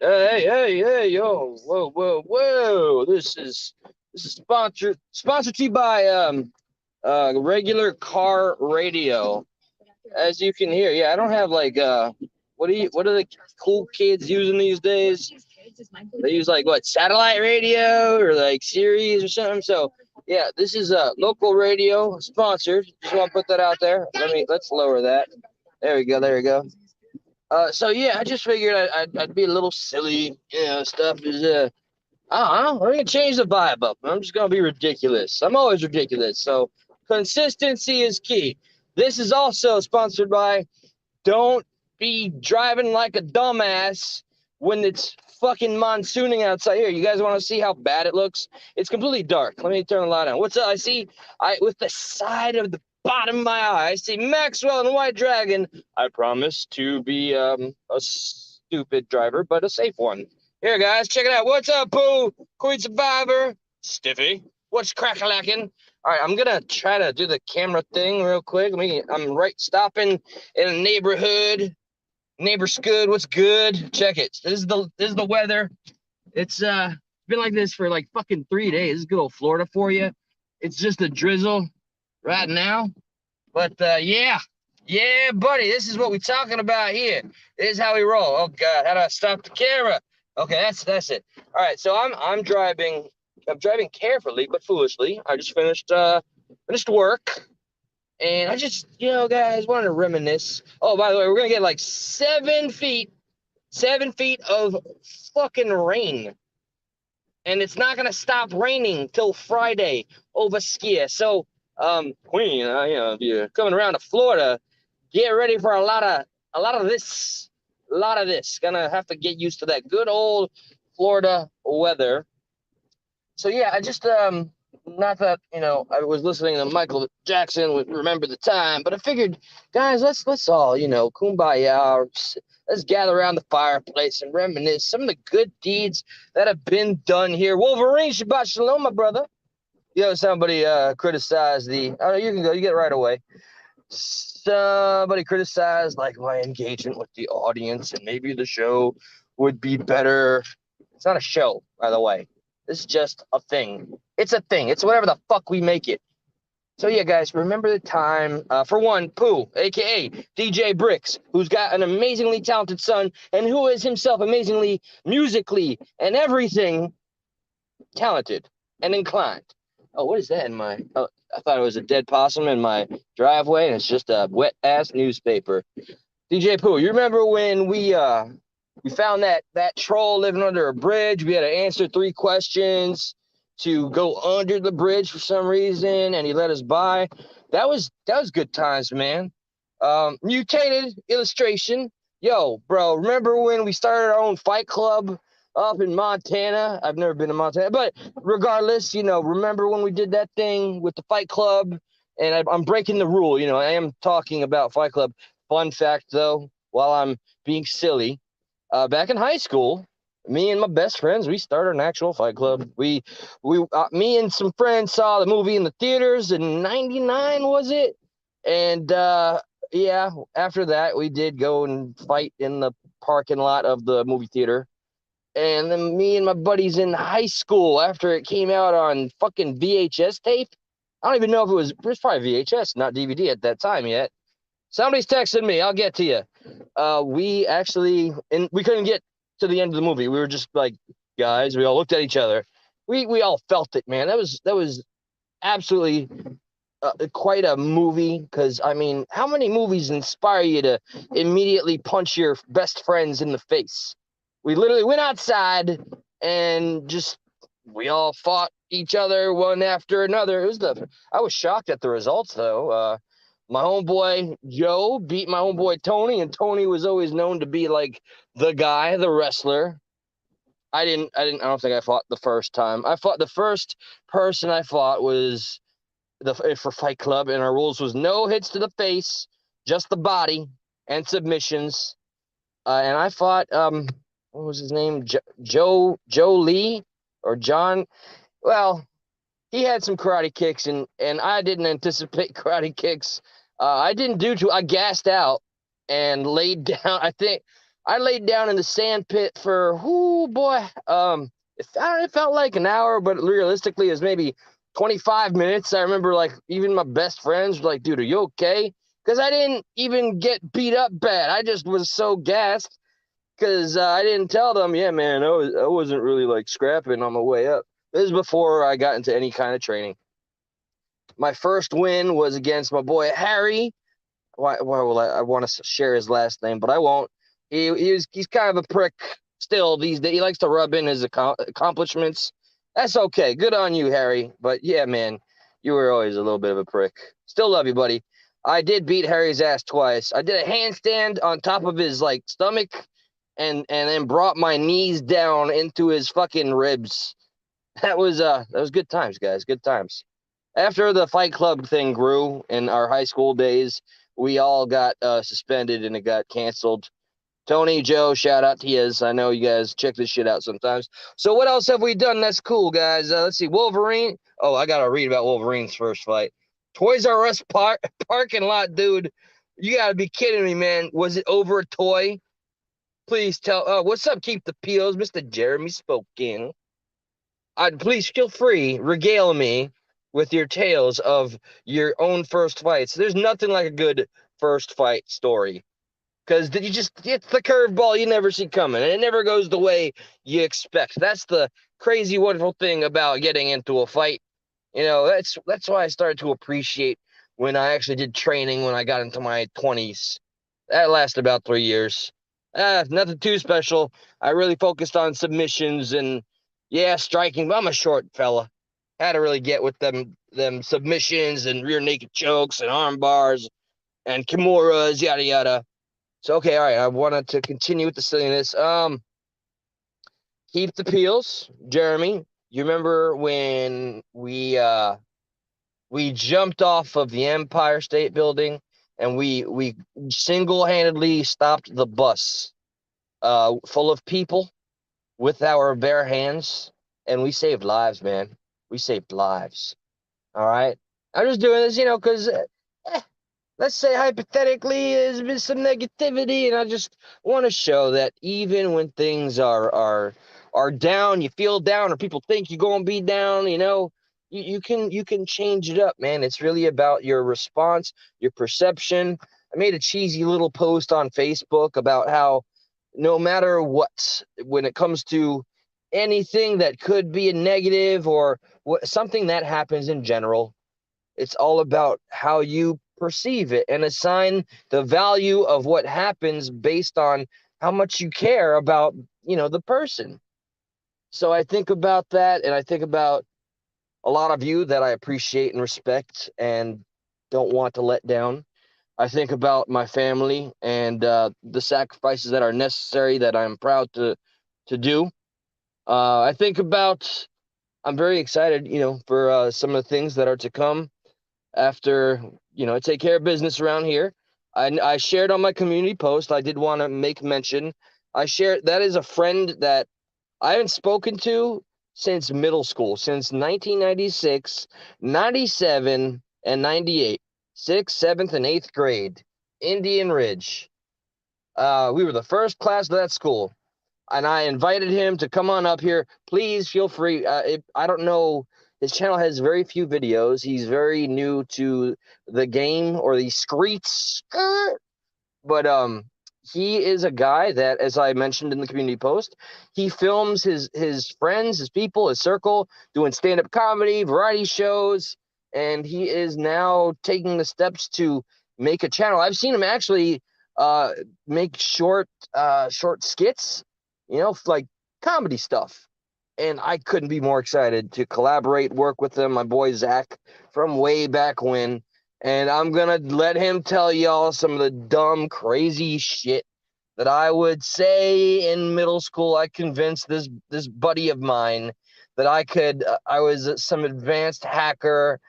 Hey, yo, whoa! This is sponsored to you by regular car radio. As you can hear, yeah, I don't have like what are the cool kids using these days? They use like what, satellite radio or like Sirius or something. So yeah, this is a local radio sponsored. Just want to put that out there. Let's lower that. There we go. So yeah, I just figured I'd be a little silly. Stuff is I don't know. I'm gonna change the vibe up. I'm just gonna be ridiculous. I'm always ridiculous. So consistency is key. This is also sponsored by don't be driving like a dumbass when it's fucking monsooning outside here. You guys want to see how bad it looks? It's completely dark. Let me turn the light on. What's up? I with the side of the bottom of my eye, I see Maxwell and White Dragon. I promise to be a stupid driver, but a safe one. Here, guys, check it out. What's up, Pooh? Queen Survivor? Stiffy? What's crack-a-lacking? All right, I'm gonna try to do the camera thing real quick. I'm right stopping in a neighborhood. Neighbor's good. What's good? Check it. This is the weather. It's been like this for like fucking 3 days. This is good old Florida for you. It's just a drizzle right now. But yeah, buddy. This is what we're talking about here. This is how we roll. Oh God, how do I stop the camera? Okay, that's it. All right, so I'm driving. I'm driving carefully but foolishly. I just finished work. And I just, guys, wanted to reminisce. Oh, by the way, we're gonna get like 7 feet of fucking rain, and it's not gonna stop raining till Friday over skier. So, Queen, if you're coming around to Florida, get ready for a lot of this. Gonna have to get used to that good old Florida weather. So yeah, I just not that I was listening to Michael Jackson would remember the time, but I figured, guys, let's all kumbaya, let's gather around the fireplace and reminisce some of the good deeds that have been done here. Wolverine, Shabbat Shalom, my brother. Somebody criticized the. Oh, you can go. You get it right away. Somebody criticized like my engagement with the audience, and maybe the show would be better. It's not a show, by the way. This is just a thing. It's a thing. It's whatever the fuck we make it. So yeah, guys, remember the time, for one, Pooh, a.k.a. DJ Bricks, who's got an amazingly talented son and who is himself amazingly musically and everything talented and inclined. Oh, what is that in my... Oh, I thought it was a dead possum in my driveway, and it's just a wet-ass newspaper. DJ Pooh, you remember when we found that troll living under a bridge? We had to answer 3 questions to go under the bridge for some reason, and he let us by. That was good times, man. Mutated illustration. Yo, bro, remember when we started our own fight club up in Montana? I've never been to Montana, but regardless, remember when we did that thing with the fight club? And I'm breaking the rule, I am talking about fight club. Fun fact, though, while I'm being silly, back in high school, me and my best friends, we started an actual fight club. Me and some friends saw the movie in the theaters in '99, was it? And yeah, after that, we did go and fight in the parking lot of the movie theater. And then me and my buddies in high school, after it came out on fucking VHS tape, I don't even know if it was probably VHS, not DVD at that time yet. Somebody's texting me. I'll get to you. We couldn't get to the end of the movie. We were just like, guys, we all looked at each other. We all felt it, man. That was absolutely quite a movie. Because I mean, how many movies inspire you to immediately punch your best friends in the face? We literally went outside and we all fought each other one after another. I was shocked at the results, though. My homeboy Joe beat my homeboy Tony, and Tony was always known to be like the guy, the wrestler. I don't think I fought the first time. The first person I fought was for Fight Club, and our rules was no hits to the face, just the body and submissions. And I fought what was his name? Joe Lee or John. Well, he had some karate kicks, and I didn't anticipate karate kicks. I didn't do too. I gassed out, and laid down. I think I laid down in the sand pit for, oh boy, it felt like an hour, but realistically, it was maybe 25 minutes. I remember, like, even my best friends were like, "Dude, are you okay?" Because I didn't even get beat up bad. I just was so gassed because I didn't tell them. Yeah, man, I wasn't really like scrapping on my way up. This is before I got into any kind of training. My first win was against my boy Harry. Why will I want to share his last name, but I won't. He's kind of a prick still these days. He likes to rub in his accomplishments. That's okay. Good on you, Harry. But yeah, man, you were always a little bit of a prick. Still love you, buddy. I did beat Harry's ass twice. I did a handstand on top of his like stomach, and then brought my knees down into his fucking ribs. That was good times, guys. Good times. After the Fight Club thing grew in our high school days, we all got suspended and it got canceled. Tony, Joe, shout out to you. I know you guys check this shit out sometimes. So what else have we done that's cool, guys? Let's see. Wolverine. Oh, I gotta read about Wolverine's first fight. Toys R Us parking lot, dude. You gotta be kidding me, man. Was it over a toy? Please tell. What's up? Keep the peels, Mr. Jeremy Spoken. Please feel free, regale me with your tales of your own first fights. There's nothing like a good first fight story because it's the curveball you never see coming, and it never goes the way you expect. That's the crazy, wonderful thing about getting into a fight. You know, that's why I started to appreciate when I actually did training when I got into my 20s. That lasted about 3 years. Nothing too special. I really focused on submissions and, yeah, striking. But I'm a short fella. Had to really get with them submissions and rear naked chokes and arm bars and kimuras, yada yada. So okay, all right. I wanted to continue with the silliness. Keep the peels, Jeremy. You remember when we jumped off of the Empire State Building and we single-handedly stopped the bus full of people with our bare hands, and we saved lives, man. We saved lives. All right. I'm just doing this, because let's say hypothetically there's been some negativity, and I just want to show that even when things are down, you feel down, or people think you're gonna be down, you can change it up, man. It's really about your response, your perception. I made a cheesy little post on Facebook about how no matter what, when it comes to anything that could be a negative or something that happens in general, it's all about how you perceive it and assign the value of what happens based on how much you care about, the person. So I think about that, and I think about a lot of you that I appreciate and respect and don't want to let down. I think about my family and the sacrifices that are necessary that I'm proud to do. I think about I'm very excited, for some of the things that are to come after, I take care of business around here. I shared on my community post. I did want to make mention. I shared that is a friend that I haven't spoken to since middle school, since 1996, 97, and 98, 6th, 7th, and 8th grade, Indian Ridge. We were the first class of that school, and I invited him to come on up here. Please feel free. I don't know. His channel has very few videos. He's very new to the game or the streets, but he is a guy that, as I mentioned in the community post, he films his friends, his people, his circle, doing stand-up comedy, variety shows, and he is now taking the steps to make a channel. I've seen him actually make short skits, like comedy stuff. And I couldn't be more excited to collaborate, work with him, my boy Zach from way back when. And I'm gonna let him tell y'all some of the dumb, crazy shit that I would say in middle school. I convinced this buddy of mine that I was some advanced hacker.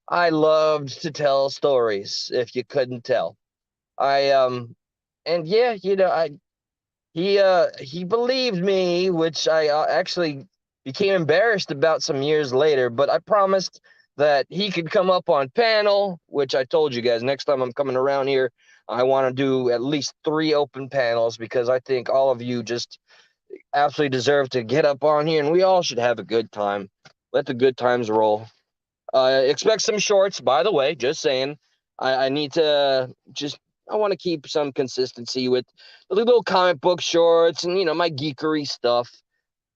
I loved to tell stories, if you couldn't tell. And yeah, he believed me, which I actually became embarrassed about some years later, but I promised that he could come up on panel, which I told you guys next time I'm coming around here, I want to do at least 3 open panels because I think all of you just absolutely deserve to get up on here, and we all should have a good time. Let the good times roll. Expect some shorts, by the way, just saying. I need to just, I want to keep some consistency with the little comic book shorts and, my geekery stuff,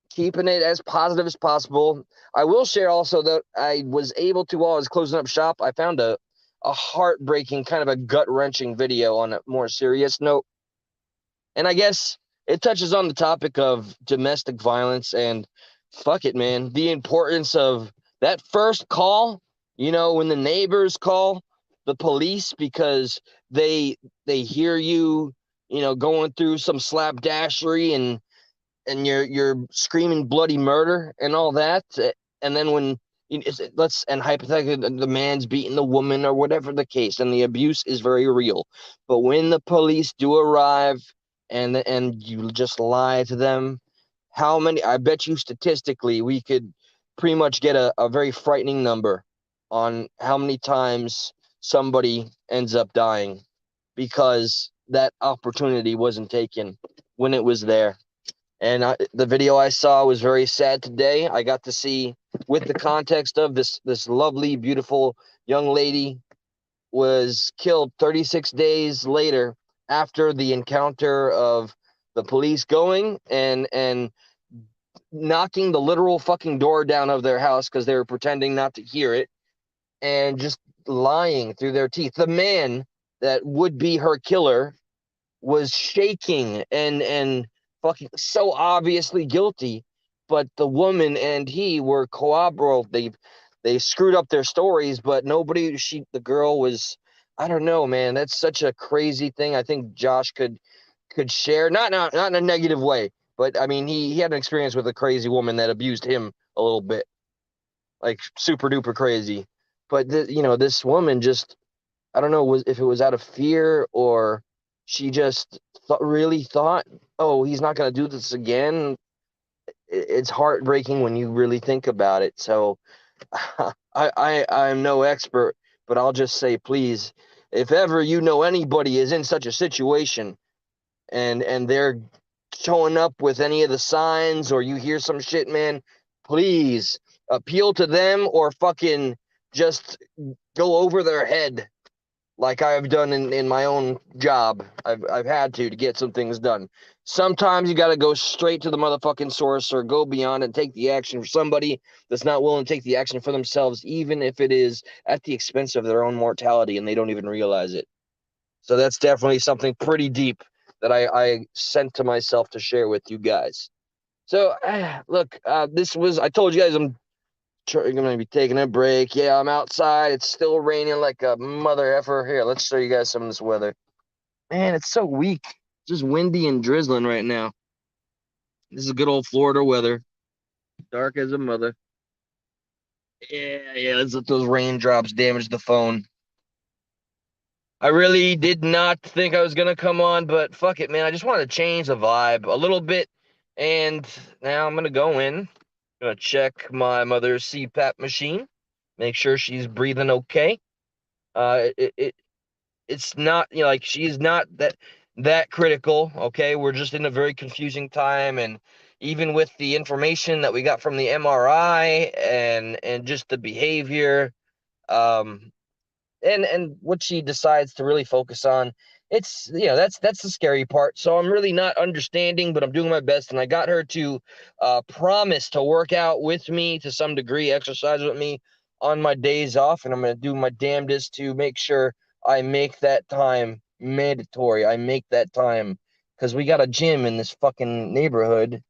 keeping it as positive as possible. I will share also that I was able to, while I was closing up shop, I found a heartbreaking, kind of a gut-wrenching video on a more serious note. And I guess it touches on the topic of domestic violence and fuck it, man. The importance of that first call, when the neighbors call the police because they hear you, going through some slapdashery and you're screaming bloody murder and all that. And then when and hypothetically the man's beating the woman or whatever the case, and the abuse is very real. But when the police do arrive and you just lie to them, how many, I bet you statistically we could pretty much get a very frightening number on how many times somebody ends up dying because that opportunity wasn't taken when it was there. And the video I saw was very sad today. I got to see, with the context of this lovely, beautiful young lady was killed 36 days later after the encounter of the police going and knocking the literal fucking door down of their house because they were pretending not to hear it and just lying through their teeth. The man that would be her killer was shaking and fucking so obviously guilty, but the woman and he were corroborative. They screwed up their stories, but the girl was, I don't know, man. That's such a crazy thing. I think Josh could share, not in a negative way, but I mean he had an experience with a crazy woman that abused him a little bit, like super duper crazy. But this woman just, I don't know if it was out of fear or she just really thought, oh, he's not going to do this again. It's heartbreaking when you really think about it. So I'm no expert, but I'll just say, please, if ever anybody is in such a situation and they're showing up with any of the signs or you hear some shit, man, please appeal to them or fucking just go over their head like I've done in my own job. I've had to get some things done. Sometimes you got to go straight to the motherfucking source or go beyond and take the action for somebody that's not willing to take the action for themselves, even if it is at the expense of their own mortality and they don't even realize it. So that's definitely something pretty deep that I sent to myself to share with you guys. So look, I told you guys I'm going to be taking a break. Yeah, I'm outside. It's still raining like a mother effer. Here, let's show you guys some of this weather. Man, it's so weak. It's just windy and drizzling right now. This is good old Florida weather. Dark as a mother. Yeah, let's let those raindrops damage the phone. I really did not think I was going to come on, but fuck it, man. I just wanted to change the vibe a little bit. And now I'm going to go in. Gonna check my mother's CPAP machine, make sure she's breathing okay. It's not, like, she's not that critical. Okay, we're just in a very confusing time, and even with the information that we got from the MRI and just the behavior, um, and what she decides to really focus on, it's, that's the scary part. So I'm really not understanding, but I'm doing my best, and I got her to promise to work out with me to some degree, exercise with me on my days off, and I'm going to do my damnedest to make sure I make that time mandatory. I make that time because we got a gym in this fucking neighborhood,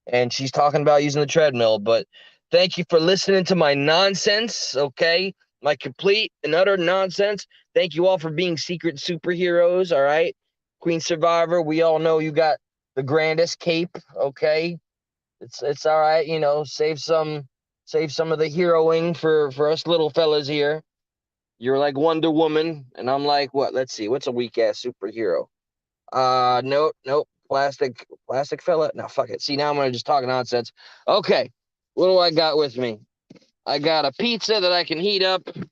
and she's talking about using the treadmill. But thank you for listening to my nonsense, okay? My complete and utter nonsense. Thank you all for being secret superheroes, all right? Queen Survivor, we all know you got the grandest cape, okay? It's all right, save some of the heroing for us little fellas here. You're like Wonder Woman, and I'm like, what? Let's see, what's a weak ass superhero? Nope. Plastic fella. No, fuck it. See, now I'm gonna just talk nonsense. Okay, what do I got with me? I got a pizza that I can heat up, and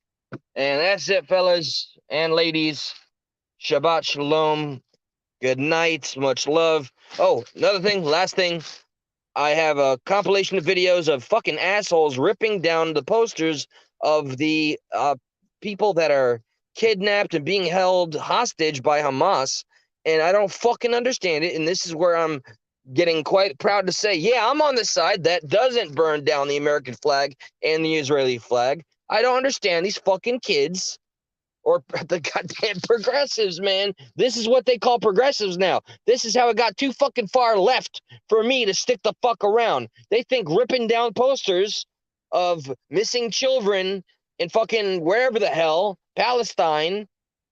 that's it, fellas and ladies. Shabbat shalom. Good night. Much love. Oh, another thing, last thing. I have a compilation of videos of fucking assholes ripping down the posters of the people that are kidnapped and being held hostage by Hamas. And I don't fucking understand it. And this is where I'm getting quite proud to say, yeah, I'm on the side that doesn't burn down the American flag and the Israeli flag. I don't understand these fucking kids or the goddamn progressives, man. This is what they call progressives now. This is how it got too fucking far left for me to stick the fuck around. They think ripping down posters of missing children in fucking wherever the hell, Palestine,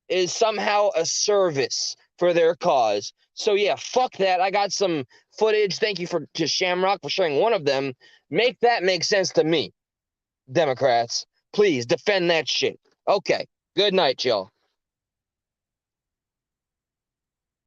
is somehow a service for their cause. So yeah, fuck that. I got some footage. Thank you to Shamrock for sharing one of them. Make that make sense to me, Democrats. Please defend that shit. Okay. Good night, y'all.